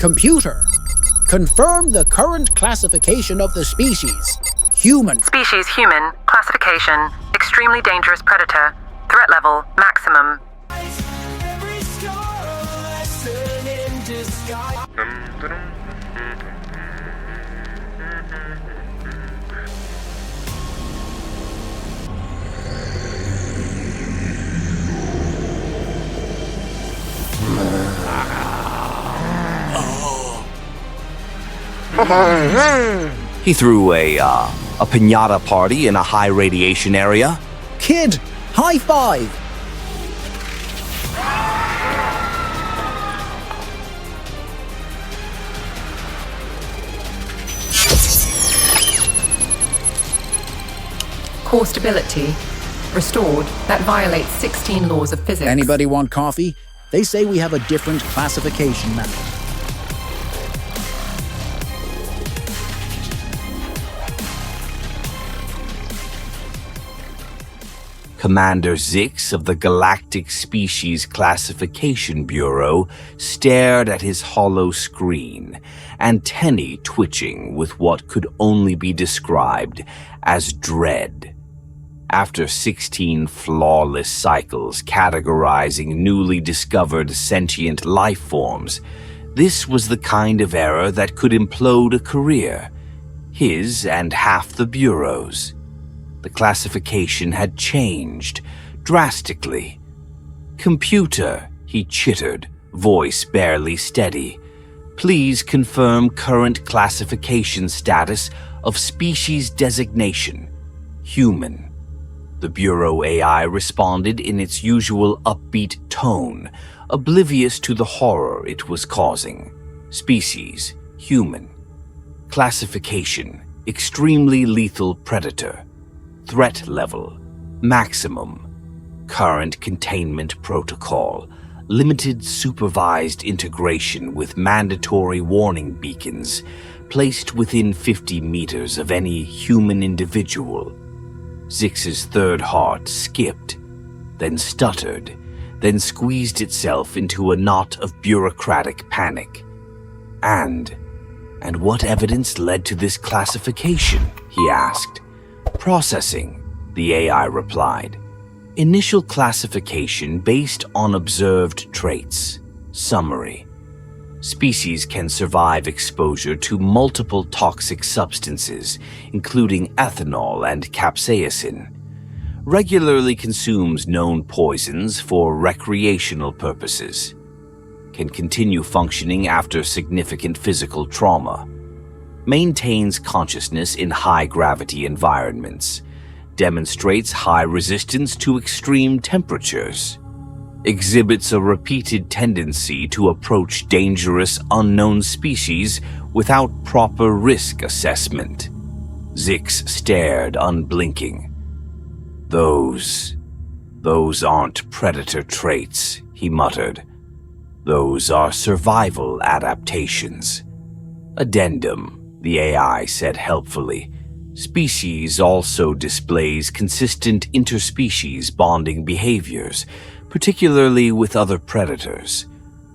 Computer, confirm the current classification of the species. Human. Species human. Classification. Extremely dangerous predator. Threat level maximum. He threw a piñata party in a high radiation area. Kid, high five! Core stability restored. That violates 16 laws of physics. Anybody want coffee? They say we have a different classification now. Commander Zix of the Galactic Species Classification Bureau stared at his hollow screen, antennae twitching with what could only be described as dread. After 16 flawless cycles categorizing newly discovered sentient life forms, this was the kind of error that could implode a career, his and half the Bureau's. The classification had changed drastically. "Computer," he chittered, voice barely steady. "Please confirm current classification status of species designation. Human." The Bureau AI responded in its usual upbeat tone, oblivious to the horror it was causing. Species, human. Classification, extremely lethal predator. Threat level, maximum. Current containment protocol, limited supervised integration with mandatory warning beacons placed within 50 meters of any human individual. Zix's third heart skipped, then stuttered, then squeezed itself into a knot of bureaucratic panic. And what evidence led to this classification? He asked. Processing, the AI replied. Initial classification based on observed traits. Summary. Species can survive exposure to multiple toxic substances, including ethanol and capsaicin. Regularly consumes known poisons for recreational purposes. Can continue functioning after significant physical trauma. Maintains consciousness in high-gravity environments. Demonstrates high resistance to extreme temperatures. Exhibits a repeated tendency to approach dangerous unknown species without proper risk assessment. Zix stared, unblinking. Those aren't predator traits, he muttered. Those are survival adaptations. Addendum, the AI said helpfully. Species also displays consistent interspecies bonding behaviors, particularly with other predators.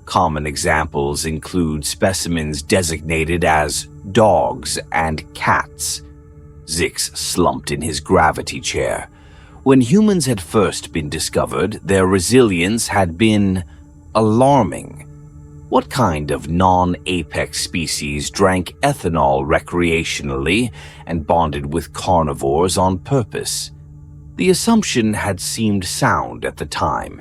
Common examples include specimens designated as dogs and cats. Zix slumped in his gravity chair. When humans had first been discovered, their resilience had been alarming. What kind of non-apex species drank ethanol recreationally and bonded with carnivores on purpose? The assumption had seemed sound at the time.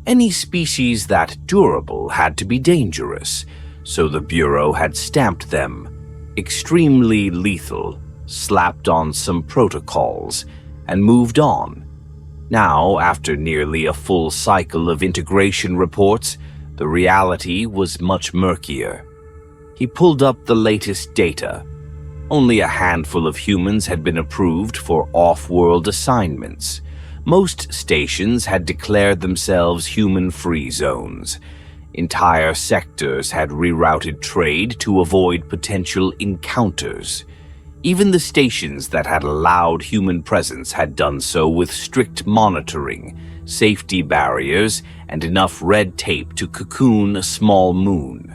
Any species that durable had to be dangerous, so the Bureau had stamped them. Extremely lethal, slapped on some protocols, and moved on. Now, after nearly a full cycle of integration reports, the reality was much murkier. He pulled up the latest data. Only a handful of humans had been approved for off-world assignments. Most stations had declared themselves human-free zones. Entire sectors had rerouted trade to avoid potential encounters. Even the stations that had allowed human presence had done so with strict monitoring, safety barriers, and enough red tape to cocoon a small moon.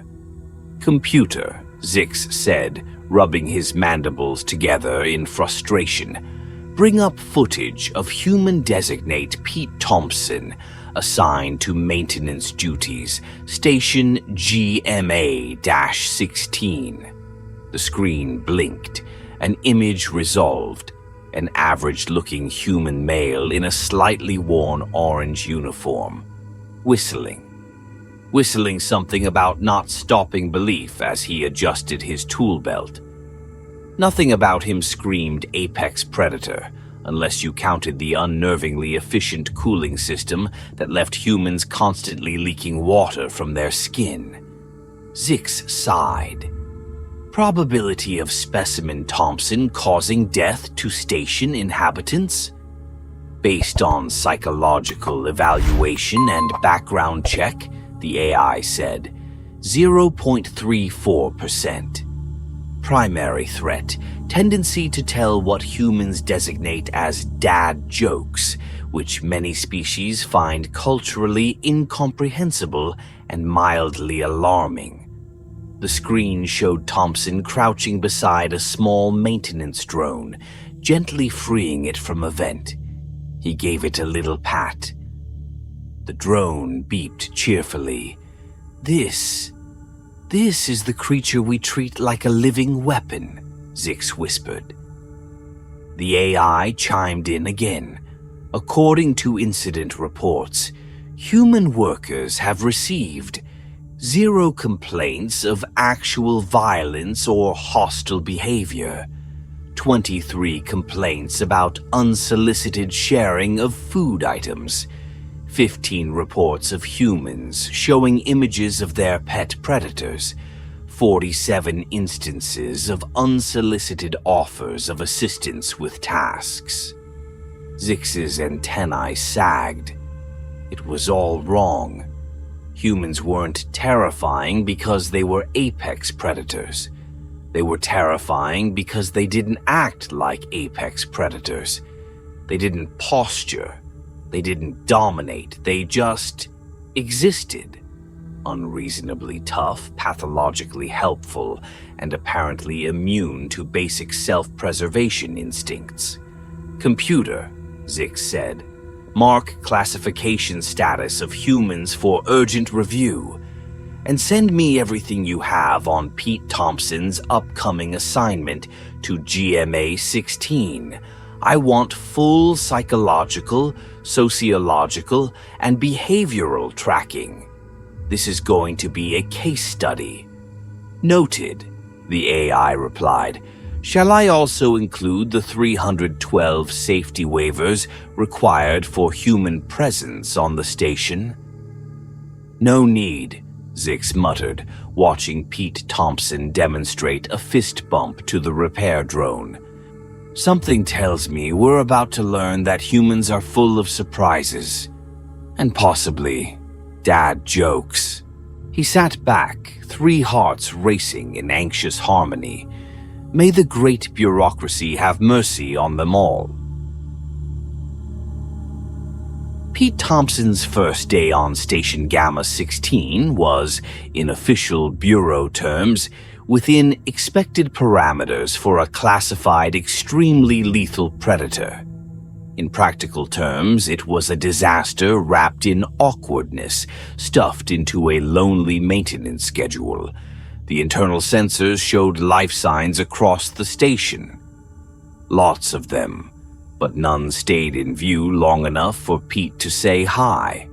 "Computer," Zix said, rubbing his mandibles together in frustration. "Bring up footage of human designate Pete Thompson, assigned to maintenance duties, station GMA-16. The screen blinked. An image resolved. An average-looking human male in a slightly worn orange uniform. Whistling something about not stopping belief as he adjusted his tool belt. Nothing about him screamed apex predator, unless you counted the unnervingly efficient cooling system that left humans constantly leaking water from their skin. Zix sighed. Probability of specimen Thompson causing death to station inhabitants? Based on psychological evaluation and background check, the AI said, 0.34%. Primary threat, tendency to tell what humans designate as dad jokes, which many species find culturally incomprehensible and mildly alarming. The screen showed Thompson crouching beside a small maintenance drone, gently freeing it from a vent. He gave it a little pat. The drone beeped cheerfully. This is the creature we treat like a living weapon," Zix whispered. The AI chimed in again. According to incident reports, human workers have received 0 complaints of actual violence or hostile behavior, 23 complaints about unsolicited sharing of food items, 15 reports of humans showing images of their pet predators, 47 instances of unsolicited offers of assistance with tasks. Zix's antennae sagged. It was all wrong. Humans weren't terrifying because they were apex predators. They were terrifying because they didn't act like apex predators. They didn't posture. They didn't dominate. They just existed. Unreasonably tough, pathologically helpful, and apparently immune to basic self-preservation instincts. "Computer," Zix said. "Mark classification status of humans for urgent review, and send me everything you have on Pete Thompson's upcoming assignment to GMA-16. I want full psychological, sociological, and behavioral tracking. This is going to be a case study." "Noted," the AI replied. "Shall I also include the 312 safety waivers required for human presence on the station?" "No need," Zix muttered, watching Pete Thompson demonstrate a fist bump to the repair drone. "Something tells me we're about to learn that humans are full of surprises. And possibly dad jokes." He sat back, 3 hearts racing in anxious harmony. May the great bureaucracy have mercy on them all. Pete Thompson's first day on Station Gamma-16 was, in official bureau terms, within expected parameters for a classified extremely lethal predator. In practical terms, it was a disaster wrapped in awkwardness, stuffed into a lonely maintenance schedule. The internal sensors showed life signs across the station. Lots of them, but none stayed in view long enough for Pete to say hi.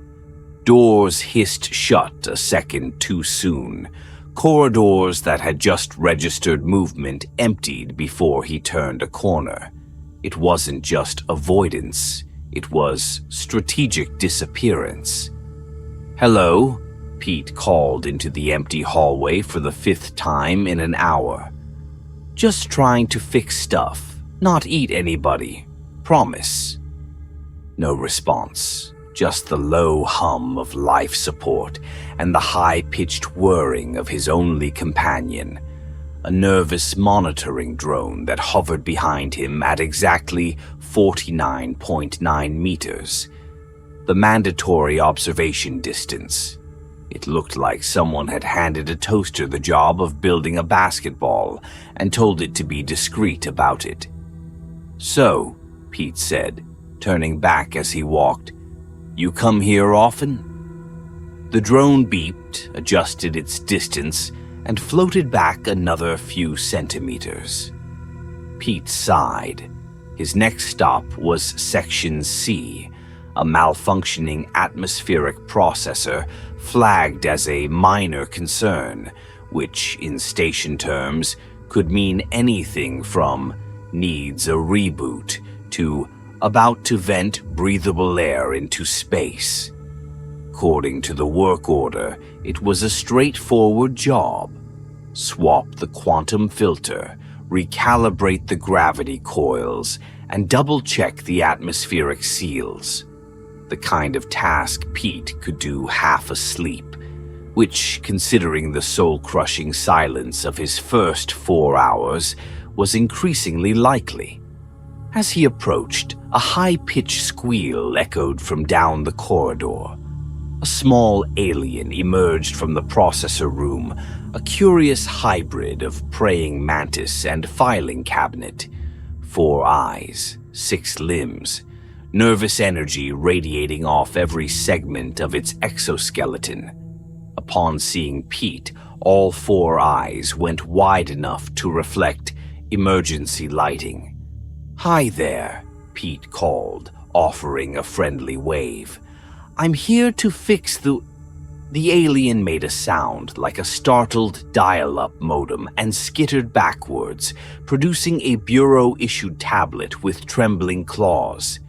Doors hissed shut a second too soon. Corridors that had just registered movement emptied before he turned a corner. It wasn't just avoidance, it was strategic disappearance. "Hello?" Pete called into the empty hallway for the 5th time in an hour. "Just trying to fix stuff, not eat anybody. Promise." No response, just the low hum of life support and the high-pitched whirring of his only companion, a nervous monitoring drone that hovered behind him at exactly 49.9 meters, the mandatory observation distance. It looked like someone had handed a toaster the job of building a basketball and told it to be discreet about it. "So," Pete said, turning back as he walked, "you come here often?" The drone beeped, adjusted its distance, and floated back another few centimeters. Pete sighed. His next stop was Section C, a malfunctioning atmospheric processor flagged as a minor concern, which, in station terms, could mean anything from needs a reboot to about to vent breathable air into space. According to the work order, it was a straightforward job. Swap the quantum filter, recalibrate the gravity coils, and double-check the atmospheric seals. The kind of task Pete could do half asleep, which, considering the soul-crushing silence of his first 4 hours, was increasingly likely. As he approached, a high-pitched squeal echoed from down the corridor. A small alien emerged from the processor room, a curious hybrid of praying mantis and filing cabinet. 4 eyes, 6 limbs, nervous energy radiating off every segment of its exoskeleton. Upon seeing Pete, all 4 eyes went wide enough to reflect emergency lighting. "Hi there," Pete called, offering a friendly wave. "I'm here to fix the..." The alien made a sound like a startled dial-up modem and skittered backwards, producing a bureau-issued tablet with trembling claws.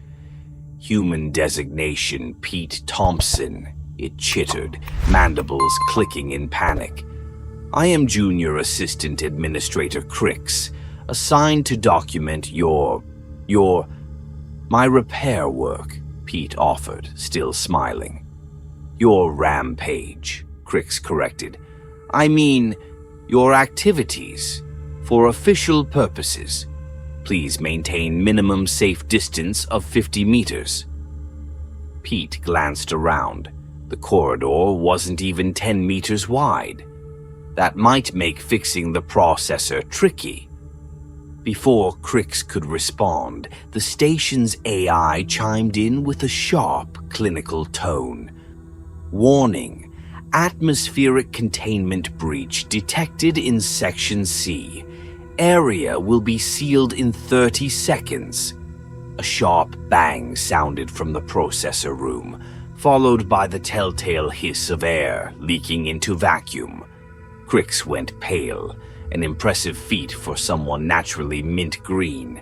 "Human designation Pete Thompson," it chittered, mandibles clicking in panic. "I am Junior Assistant Administrator Crix, assigned to document my repair work," Pete offered, still smiling. "Your rampage," Crix corrected. "I mean, your activities. For official purposes. Please maintain minimum safe distance of 50 meters. Pete glanced around. The corridor wasn't even 10 meters wide. That might make fixing the processor tricky. Before Crix could respond, the station's AI chimed in with a sharp, clinical tone. "Warning. Atmospheric containment breach detected in Section C. Area will be sealed in 30 seconds. A sharp bang sounded from the processor room, followed by the telltale hiss of air leaking into vacuum. Crix went pale, an impressive feat for someone naturally mint green.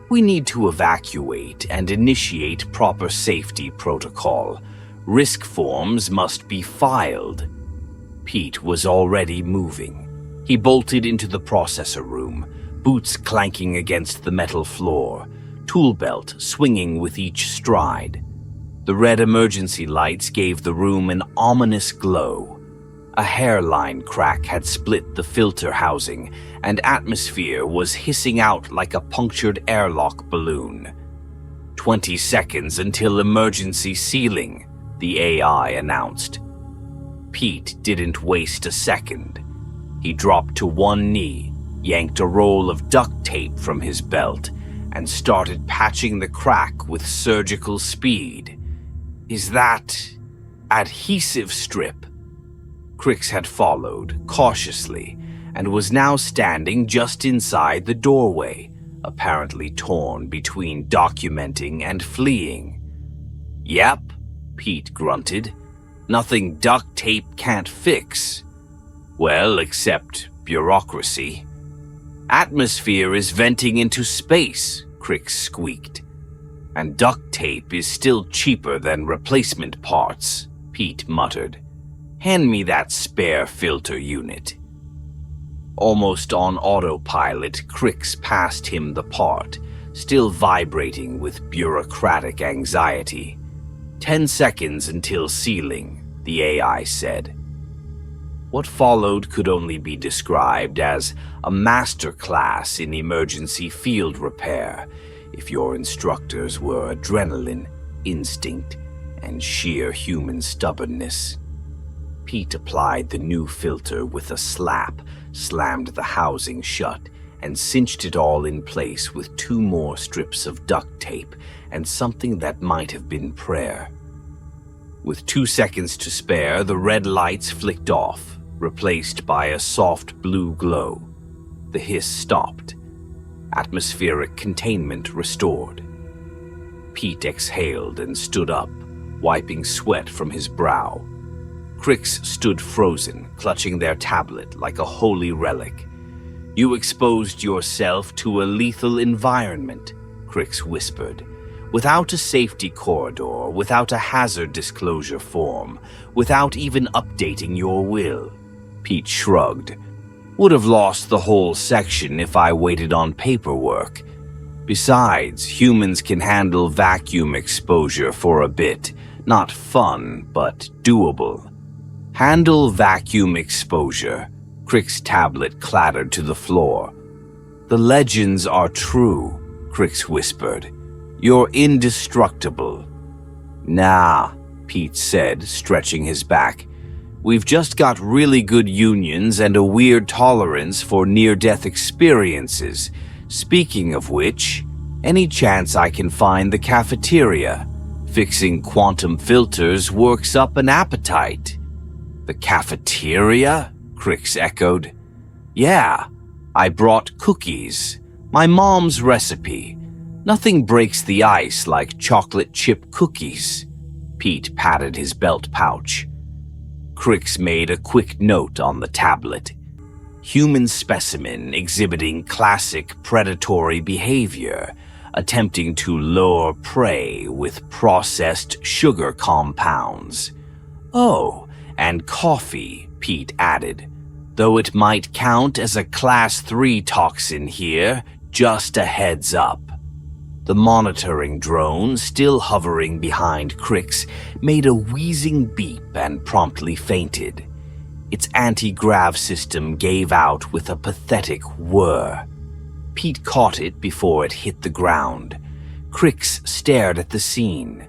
"We need to evacuate and initiate proper safety protocol. Risk forms must be filed." Pete was already moving. He bolted into the processor room, boots clanking against the metal floor, tool belt swinging with each stride. The red emergency lights gave the room an ominous glow. A hairline crack had split the filter housing, and atmosphere was hissing out like a punctured airlock balloon. 20 seconds until emergency sealing, the AI announced. Pete didn't waste a second. He dropped to one knee, yanked a roll of duct tape from his belt, and started patching the crack with surgical speed. "Is that adhesive strip?" Crix had followed, cautiously, and was now standing just inside the doorway, apparently torn between documenting and fleeing. "Yep," Pete grunted. "Nothing duct tape can't fix. Well, except bureaucracy." "Atmosphere is venting into space," Crix squeaked. "And duct tape is still cheaper than replacement parts," Pete muttered. "Hand me that spare filter unit." Almost on autopilot, Crix passed him the part, still vibrating with bureaucratic anxiety. 10 seconds until sealing, the AI said. What followed could only be described as a masterclass in emergency field repair, if your instructors were adrenaline, instinct, and sheer human stubbornness. Pete applied the new filter with a slap, slammed the housing shut, and cinched it all in place with 2 more strips of duct tape and something that might have been prayer. With 2 seconds to spare, the red lights flicked off, replaced by a soft blue glow. The hiss stopped. Atmospheric containment restored. Pete exhaled and stood up, wiping sweat from his brow. Crix stood frozen, clutching their tablet like a holy relic. "You exposed yourself to a lethal environment," Crix whispered. "Without a safety corridor, without a hazard disclosure form, without even updating your will." Pete shrugged. "Would have lost the whole section if I waited on paperwork. Besides, humans can handle vacuum exposure for a bit. Not fun, but doable." "Handle vacuum exposure." Crix's tablet clattered to the floor. "The legends are true," Crix whispered. "You're indestructible." "Nah," Pete said, stretching his back. "We've just got really good unions and a weird tolerance for near-death experiences. Speaking of which, any chance I can find the cafeteria? Fixing quantum filters works up an appetite." "The cafeteria?" Crix echoed. "Yeah, I brought cookies. My mom's recipe. Nothing breaks the ice like chocolate chip cookies." Pete patted his belt pouch. Crix made a quick note on the tablet. "Human specimen exhibiting classic predatory behavior, attempting to lure prey with processed sugar compounds." "Oh, and coffee," Pete added. "Though it might count as a Class 3 toxin here, just a heads up." The monitoring drone, still hovering behind Crix, made a wheezing beep and promptly fainted. Its anti-grav system gave out with a pathetic whir. Pete caught it before it hit the ground. Crix stared at the scene.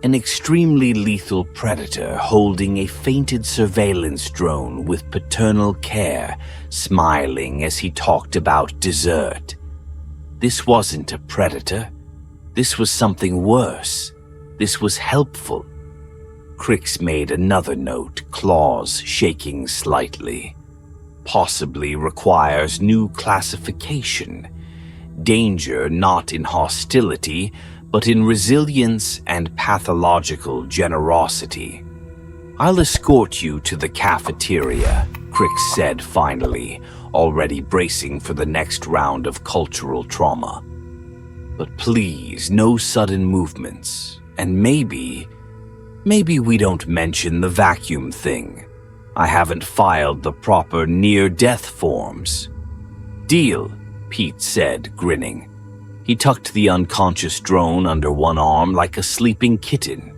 An extremely lethal predator holding a fainted surveillance drone with paternal care, smiling as he talked about dessert. This wasn't a predator. This was something worse. This was helpful. Crix made another note, claws shaking slightly. "Possibly requires new classification. Danger not in hostility, but in resilience and pathological generosity." "I'll escort you to the cafeteria," Crix said finally, already bracing for the next round of cultural trauma. "But please, no sudden movements, and maybe we don't mention the vacuum thing. I haven't filed the proper near-death forms." "Deal," Pete said, grinning. He tucked the unconscious drone under one arm like a sleeping kitten.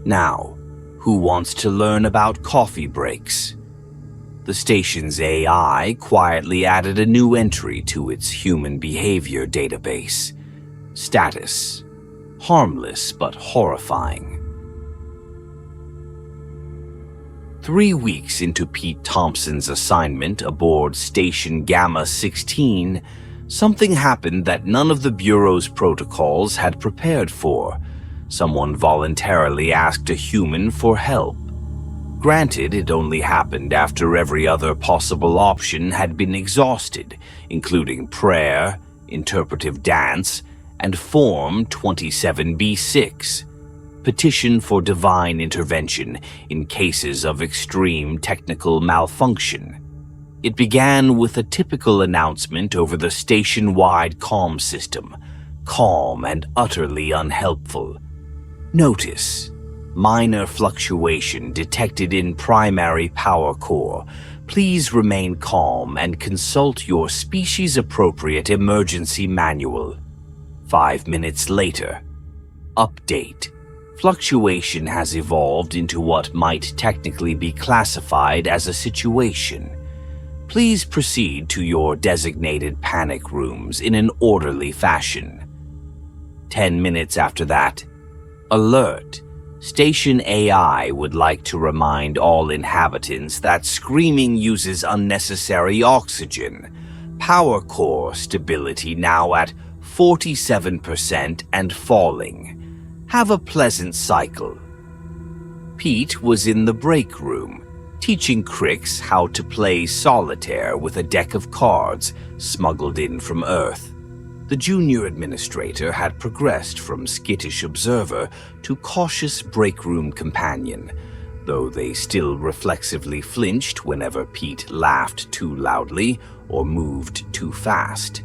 "Now, who wants to learn about coffee breaks?" The station's AI quietly added a new entry to its human behavior database. Status: harmless but horrifying. 3 weeks into Pete Thompson's assignment aboard Station Gamma 16, something happened that none of the Bureau's protocols had prepared for. Someone voluntarily asked a human for help. Granted, it only happened after every other possible option had been exhausted, including prayer, interpretive dance, and Form 27B6, petition for divine intervention in cases of extreme technical malfunction. It began with a typical announcement over the station-wide comm system, calm and utterly unhelpful. "Notice: minor fluctuation detected in primary power core. Please remain calm and consult your species-appropriate emergency manual." 5 minutes later. Update: fluctuation has evolved into what might technically be classified as a situation. Please proceed to your designated panic rooms in an orderly fashion. 10 minutes after that. Alert: Station AI would like to remind all inhabitants that screaming uses unnecessary oxygen. Power core stability now at 47% and falling. Have a pleasant cycle. Pete was in the break room, teaching Crix how to play solitaire with a deck of cards smuggled in from Earth. The junior administrator had progressed from skittish observer to cautious break room companion, though they still reflexively flinched whenever Pete laughed too loudly or moved too fast.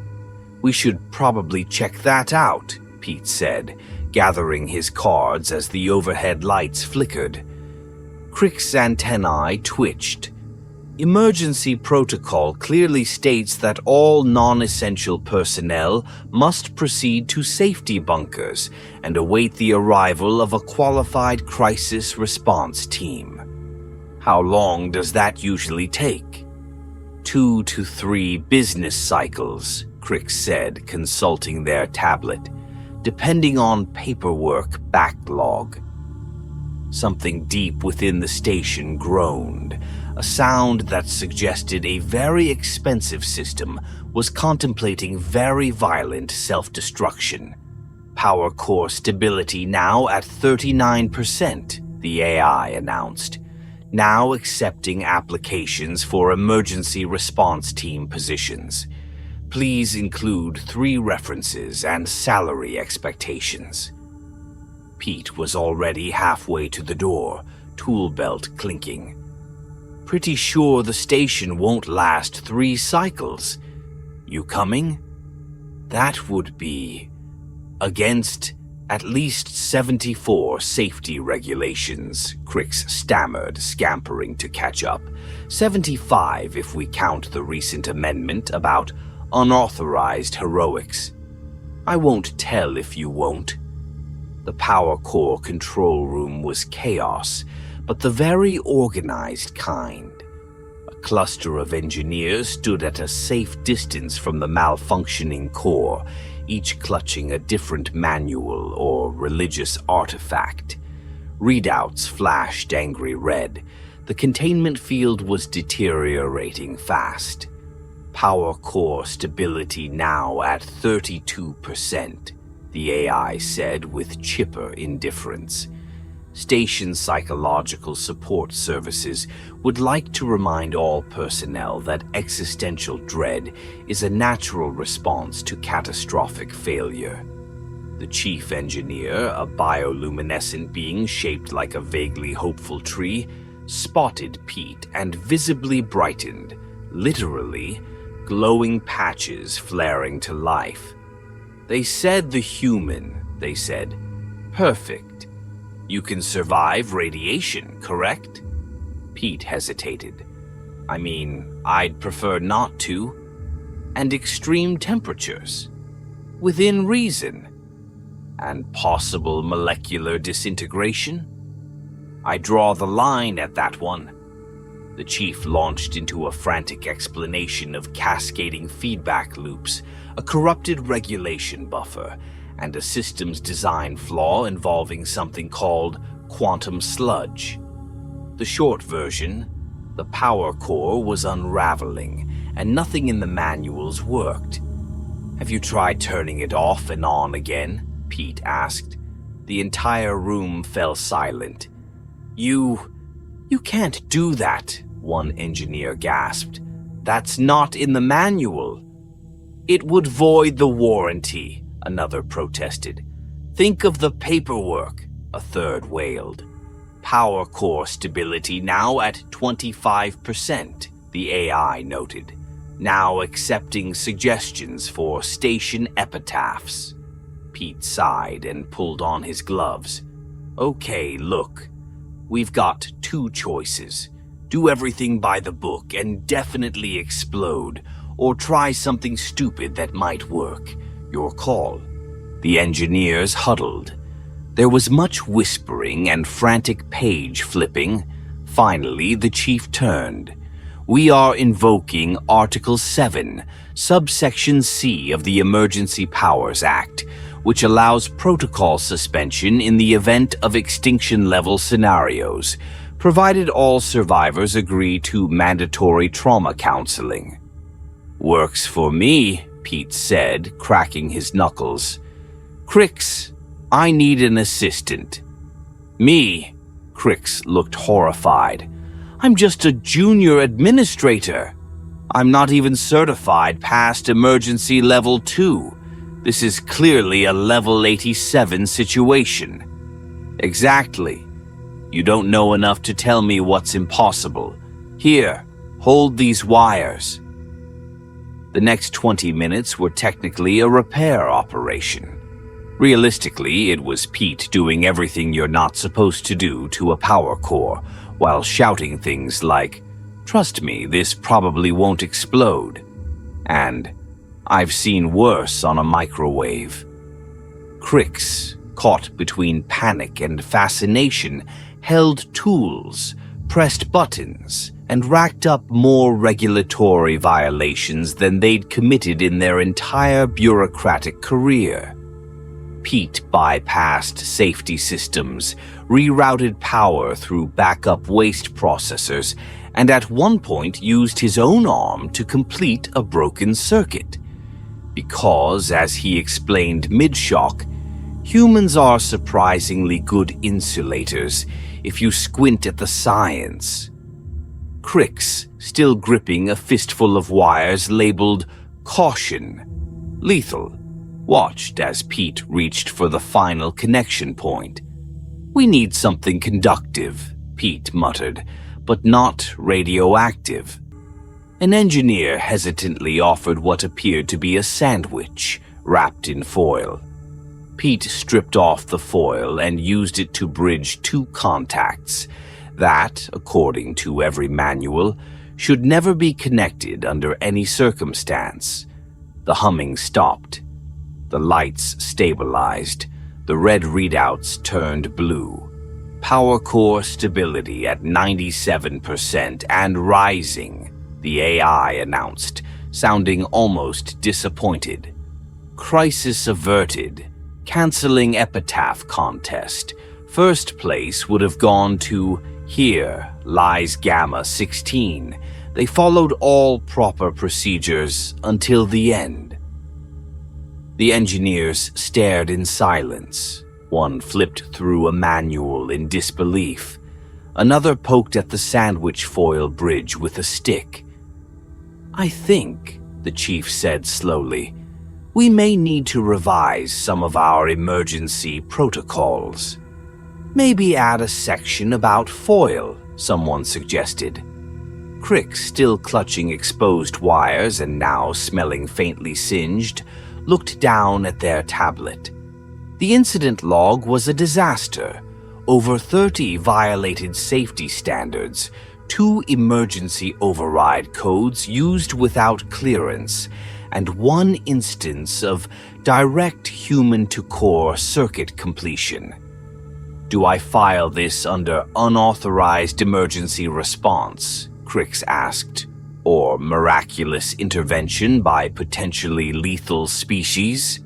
"We should probably check that out," Pete said, gathering his cards as the overhead lights flickered. Crick's antennae twitched. Emergency protocol clearly states that all non-essential personnel must proceed to safety bunkers and await the arrival of a qualified crisis response team. How long does that usually take? 2 to 3 business cycles, Crick said, consulting their tablet, depending on paperwork backlog. Something deep within the station groaned, a sound that suggested a very expensive system was contemplating very violent self-destruction. Power core stability now at 39%, the AI announced, now accepting applications for emergency response team positions. Please include 3 references and salary expectations. Pete was already halfway to the door, tool belt clinking. Pretty sure the station won't last 3 cycles. You coming? That would be against at least 74 safety regulations, Crix stammered, scampering to catch up. 75 if we count the recent amendment about unauthorized heroics. I won't tell if you won't. The power core control room was chaos, but the very organized kind. A cluster of engineers stood at a safe distance from the malfunctioning core, each clutching a different manual or religious artifact. Readouts flashed angry red. The containment field was deteriorating fast. Power core stability now at 32%. The AI said with chipper indifference. Station Psychological Support Services would like to remind all personnel that existential dread is a natural response to catastrophic failure. The chief engineer, a bioluminescent being shaped like a vaguely hopeful tree, spotted Pete and visibly brightened, literally, glowing patches flaring to life. They said the human, they said. Perfect. You can survive radiation, correct? Pete hesitated. I mean, I'd prefer not to. And extreme temperatures. Within reason. And possible molecular disintegration? I draw the line at that one. The chief launched into a frantic explanation of cascading feedback loops, a corrupted regulation buffer, and a systems design flaw involving something called quantum sludge. The short version, the power core was unraveling, and nothing in the manuals worked. Have you tried turning it off and on again? Pete asked. The entire room fell silent. You can't do that, one engineer gasped. That's not in the manual. It would void the warranty, another protested. Think of the paperwork, a third wailed. Power core stability now at 25%, the AI noted, now accepting suggestions for station epitaphs. Pete sighed and pulled on his gloves. Okay, look, we've got 2 choices. Do everything by the book and definitely explode, or try something stupid that might work. Your call. The engineers huddled. There was much whispering and frantic page flipping. Finally, the chief turned. We are invoking Article 7, Subsection C of the Emergency Powers Act, which allows protocol suspension in the event of extinction-level scenarios, provided all survivors agree to mandatory trauma counseling. "Works for me," Pete said, cracking his knuckles. "Crix, I need an assistant." "Me?" Crix looked horrified. "I'm just a junior administrator. I'm not even certified past emergency level 2. This is clearly a level 87 situation." "Exactly. You don't know enough to tell me what's impossible. Here, hold these wires." The next 20 minutes were technically a repair operation. Realistically, it was Pete doing everything you're not supposed to do to a power core, while shouting things like, "Trust me, this probably won't explode," and "I've seen worse on a microwave." Crix, caught between panic and fascination, held tools, pressed buttons, and racked up more regulatory violations than they'd committed in their entire bureaucratic career. Pete bypassed safety systems, rerouted power through backup waste processors, and at one point used his own arm to complete a broken circuit. Because, as he explained mid-shock, humans are surprisingly good insulators if you squint at the science. Crix, still gripping a fistful of wires labeled "Caution," lethal, watched as Pete reached for the final connection point. "We need something conductive," Pete muttered, "but not radioactive." An engineer hesitantly offered what appeared to be a sandwich, wrapped in foil. Pete stripped off the foil and used it to bridge two contacts that, according to every manual, should never be connected under any circumstance. The humming stopped. The lights stabilized. The red readouts turned blue. Power core stability at 97% and rising, the AI announced, sounding almost disappointed. Crisis averted. Canceling epitaph contest. First place would have gone to "Here lies Gamma 16. They followed all proper procedures until the end." The engineers stared in silence. One flipped through a manual in disbelief. Another poked at the sandwich foil bridge with a stick. "I think," the chief said slowly, "we may need to revise some of our emergency protocols." "Maybe add a section about foil," someone suggested. Crix, still clutching exposed wires and now smelling faintly singed, looked down at their tablet. The incident log was a disaster. Over 30 violated safety standards, 2 emergency override codes used without clearance, and 1 instance of direct human-to-core circuit completion. "Do I file this under unauthorized emergency response?" Crix asked. "Or miraculous intervention by potentially lethal species?"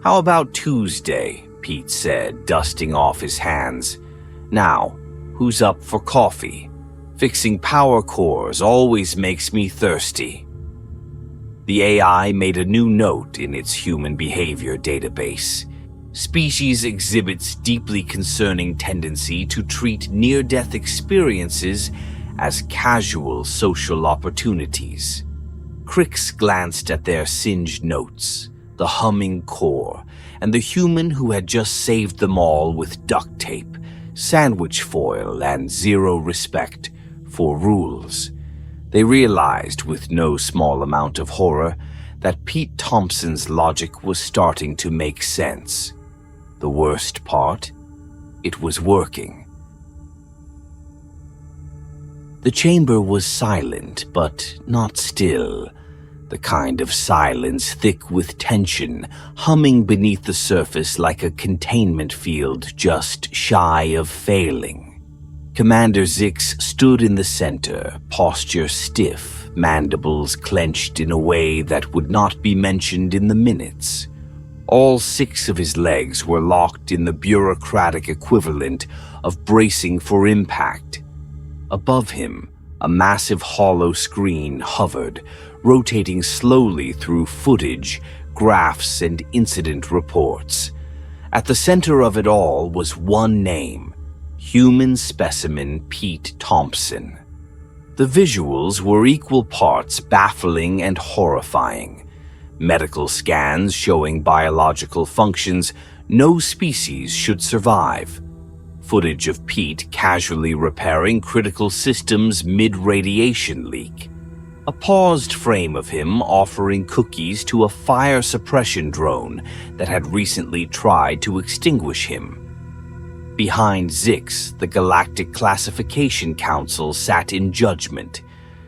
"How about Tuesday?" Pete said, dusting off his hands. "Now, who's up for coffee? Fixing power cores always makes me thirsty." The AI made a new note in its human behavior database. Species exhibits deeply concerning tendency to treat near-death experiences as casual social opportunities. Crix glanced at their singed notes, the humming core, and the human who had just saved them all with duct tape, sandwich foil, and zero respect for rules. They realized, with no small amount of horror, that Pete Thompson's logic was starting to make sense. The worst part? It was working. The chamber was silent, but not still. The kind of silence thick with tension, humming beneath the surface like a containment field just shy of failing. Commander Zix stood in the center, posture stiff, mandibles clenched in a way that would not be mentioned in the minutes. All 6 of his legs were locked in the bureaucratic equivalent of bracing for impact. Above him, a massive hollow screen hovered, rotating slowly through footage, graphs, and incident reports. At the center of it all was one name: human specimen Pete Thompson. The visuals were equal parts baffling and horrifying. Medical scans showing biological functions no species should survive. Footage of Pete casually repairing critical systems mid-radiation leak. A paused frame of him offering cookies to a fire suppression drone that had recently tried to extinguish him. Behind Zix, the Galactic Classification Council sat in judgment.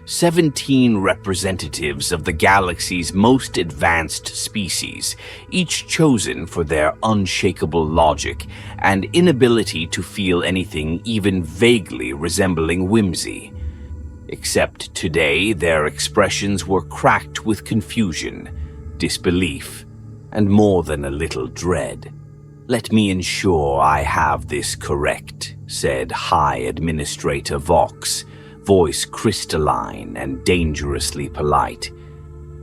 17 representatives of the galaxy's most advanced species, each chosen for their unshakable logic and inability to feel anything even vaguely resembling whimsy. Except today, their expressions were cracked with confusion, disbelief, and more than a little dread. "Let me ensure I have this correct," said High Administrator Vox, voice crystalline and dangerously polite.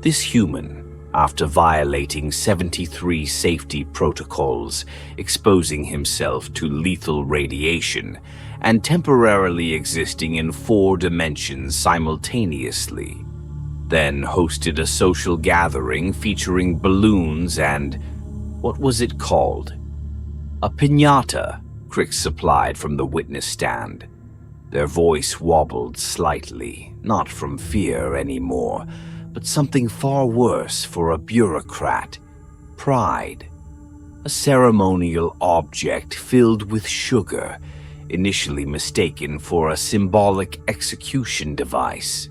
This human, after violating 73 safety protocols, exposing himself to lethal radiation, and temporarily existing in 4 dimensions simultaneously, then hosted a social gathering featuring balloons and... what was it called? A piñata, Crix supplied from the witness stand. Their voice wobbled slightly, not from fear anymore, but something far worse for a bureaucrat: pride. A ceremonial object filled with sugar, initially mistaken for a symbolic execution device.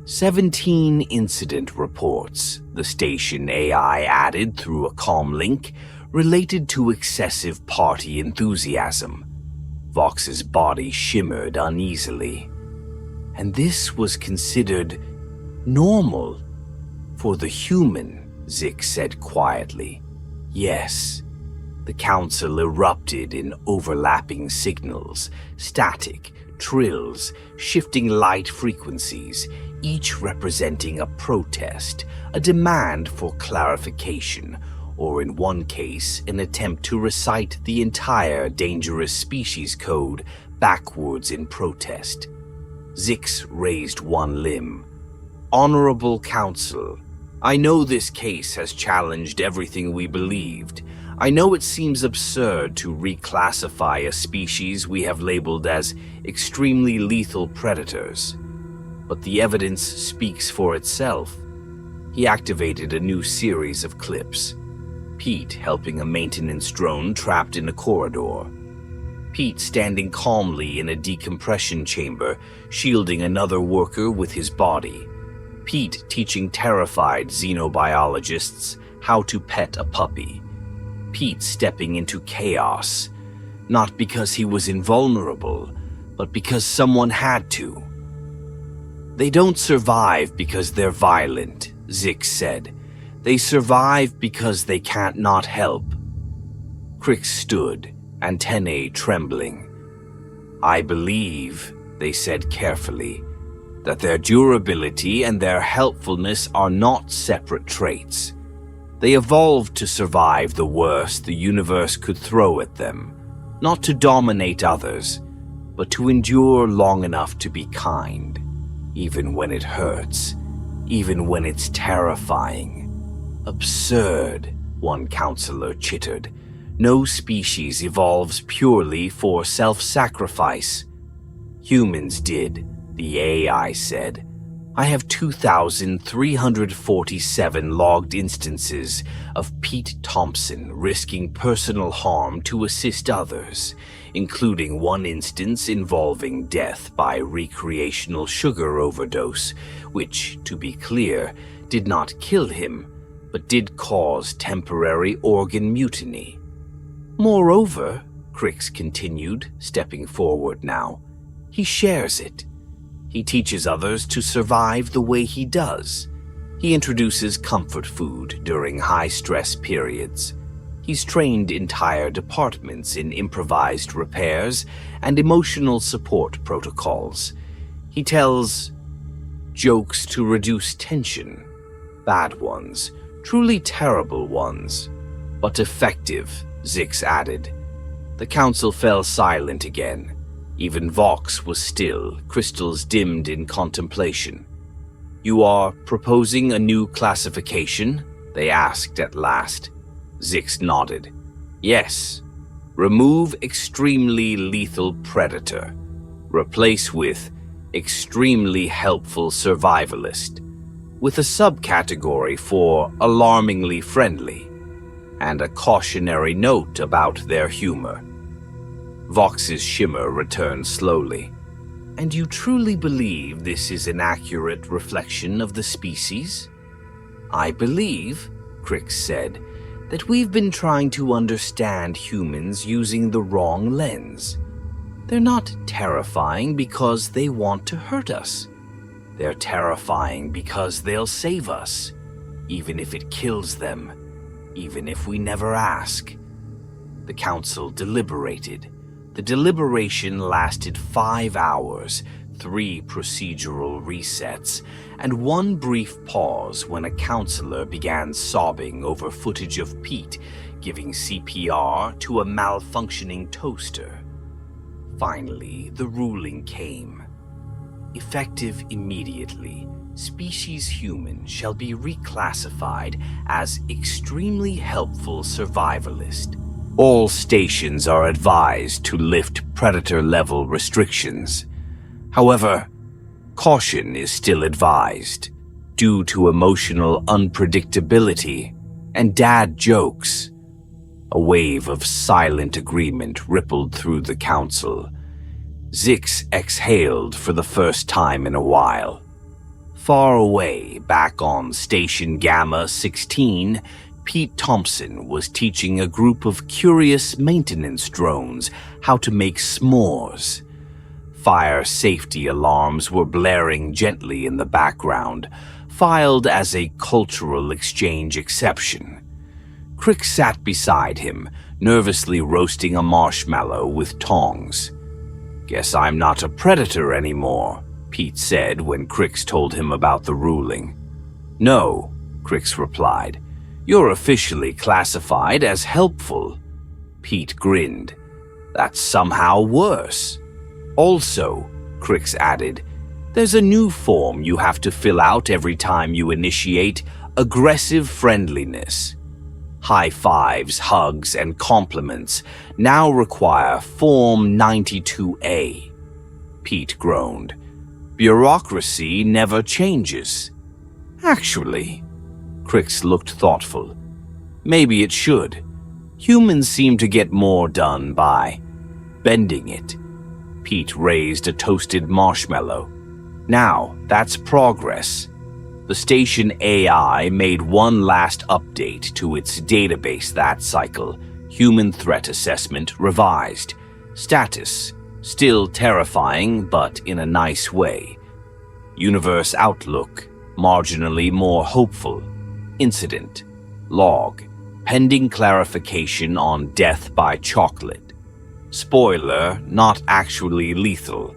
17 incident reports, the station AI added through a comm link, related to excessive party enthusiasm. Vox's body shimmered uneasily. And this was considered normal for the human, Zix said quietly. Yes. The council erupted in overlapping signals, static, trills, shifting light frequencies, each representing a protest, a demand for clarification, or in one case, an attempt to recite the entire dangerous species code backwards in protest. Zix raised one limb. "Honorable Council, I know this case has challenged everything we believed. I know it seems absurd to reclassify a species we have labeled as extremely lethal predators. But the evidence speaks for itself." He activated a new series of clips. Pete helping a maintenance drone trapped in a corridor. Pete standing calmly in a decompression chamber, shielding another worker with his body. Pete teaching terrified xenobiologists how to pet a puppy. Pete stepping into chaos, not because he was invulnerable, but because someone had to. "They don't survive because they're violent," Zix said. "They survive because they can't not help." Crix stood, antennae trembling. "I believe," they said carefully, "that their durability and their helpfulness are not separate traits. They evolved to survive the worst the universe could throw at them, not to dominate others, but to endure long enough to be kind, even when it hurts, even when it's terrifying." "Absurd," one counselor chittered. "No species evolves purely for self-sacrifice." "Humans did," the AI said. "I have 2,347 logged instances of Pete Thompson risking personal harm to assist others, including one instance involving death by recreational sugar overdose, which, to be clear, did not kill him, but did cause temporary organ mutiny. Moreover," Crix continued, stepping forward now, "he shares it. He teaches others to survive the way he does. He introduces comfort food during high-stress periods. He's trained entire departments in improvised repairs and emotional support protocols. He tells jokes to reduce tension. Bad ones, truly terrible ones, but effective, Zix added. The council fell silent again. Even Vox was still, crystals dimmed in contemplation. "You are proposing a new classification?" they asked at last. Zix nodded. "Yes. Remove extremely lethal predator. Replace with extremely helpful survivalist, with a subcategory for alarmingly friendly, and a cautionary note about their humor." Vox's shimmer returned slowly. "And you truly believe this is an accurate reflection of the species?" "I believe," Crix said, "that we've been trying to understand humans using the wrong lens. They're not terrifying because they want to hurt us. They're terrifying because they'll save us, even if it kills them, even if we never ask." The council deliberated. The deliberation lasted 5 hours, 3 procedural resets, and 1 brief pause when a counselor began sobbing over footage of Pete giving CPR to a malfunctioning toaster. Finally, the ruling came. Effective immediately, species human shall be reclassified as extremely helpful survivalist. All stations are advised to lift predator-level restrictions. However, caution is still advised, due to emotional unpredictability and dad jokes. A wave of silent agreement rippled through the council. Zix exhaled for the first time in a while. Far away, back on Station Gamma 16, Pete Thompson was teaching a group of curious maintenance drones how to make s'mores. Fire safety alarms were blaring gently in the background, filed as a cultural exchange exception. Crick sat beside him, nervously roasting a marshmallow with tongs. "Guess I'm not a predator anymore," Pete said when Crix told him about the ruling. "No," Crix replied. "You're officially classified as helpful." Pete grinned. "That's somehow worse." "Also," Crix added, "there's a new form you have to fill out every time you initiate aggressive friendliness. High fives, hugs, and compliments now require Form 92A. Pete groaned. "Bureaucracy never changes." "Actually," Crix looked thoughtful, "maybe it should. Humans seem to get more done by bending it." Pete raised a toasted marshmallow. "Now, that's progress." The station AI made one last update to its database that cycle. Human threat assessment revised. Status: still terrifying, but in a nice way. Universe outlook: marginally more hopeful. Incident: log: pending clarification on death by chocolate. Spoiler: not actually lethal,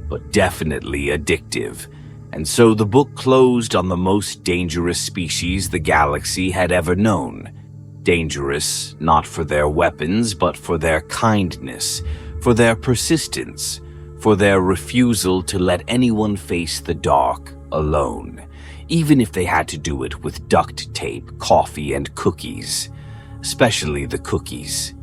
but definitely addictive. And so the book closed on the most dangerous species the galaxy had ever known. Dangerous not for their weapons, but for their kindness, for their persistence, for their refusal to let anyone face the dark alone, even if they had to do it with duct tape, coffee, and cookies. Especially the cookies.